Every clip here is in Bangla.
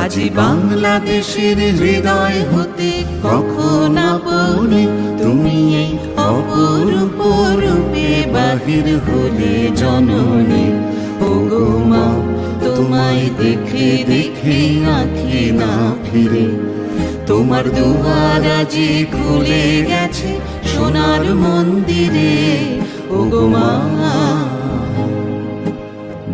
আজি বাংলাদেশের হৃদয় হতে কখন আপনি তুমি এই অপরূপ রূপে বাহির হলে জননী। ওগো মা, তোমায় দেখে দেখে আঁখি না ফিরে, তোমার দুয়ার আজি খুলে গেছে সোনার মন্দিরে। ওগো মা,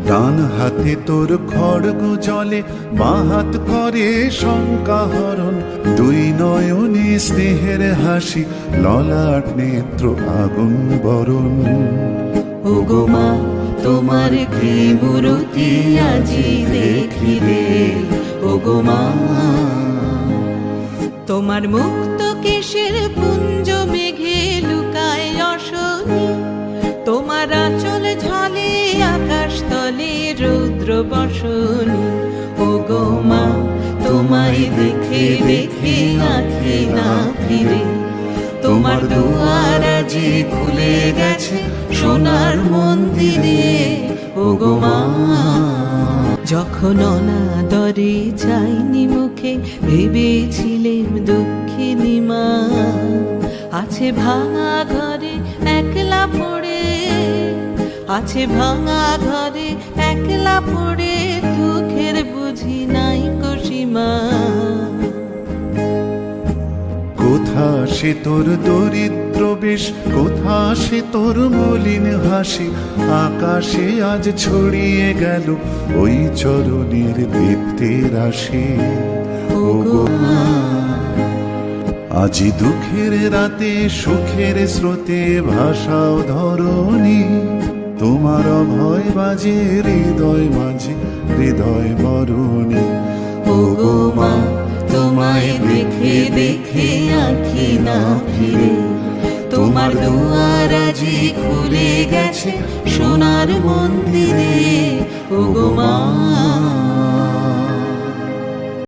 ডান হাতে তোর খড়গ জলে, বাঁ হাত করে শঙ্কা হরণ, দুই নয়নে স্নেহের হাসি, ললাট নেত্র আগুন বরণ। ওগো মা, তোমার কি মূরতি আজি দেখি রে। ওগো মা, তোমার মুক্ত কেশের পুঞ্জ মেঘে লুকায় অশনি, তোমার আঁচল ঝালে আকাশ তলে রৌদ্র বসনি। ওগো মা, তোমায় দেখে দেখে আঁখি না ফিরে, তোমার দুয়ার আজি খুলে গেছে সোনার মন্দিরে। ওগো মা, যখন অনাদরে যাইনি মুখে, ভেবেছিলেম দুঃখিনী মা, আছে ভাঙা ঘরে একলা পড়ে, আছে ভাঙা ঘরে একলা পড়ে, দুঃখের বুঝি নাই সীমা। কোথা সে তোর দরিদ্র বেশ, কোথা সে তোর মলিন হাসি, আকাশে আজ ছড়িয়ে গেল ওই চরণের দীপ্তি রাশি। ওগো মা, আজি দুঃখের রাতে সুখের স্রোতে ভাষাও ধরণী, তোমার অভয় বাজে হৃদয় মাঝে হৃদয় বরণী। ওগো মা, তোমায় দেখে দেখে আঁখি না ফিরে, তোমার দুয়ার আজি খুলে গেছে সোনার মন্দিরে। ওগো মা।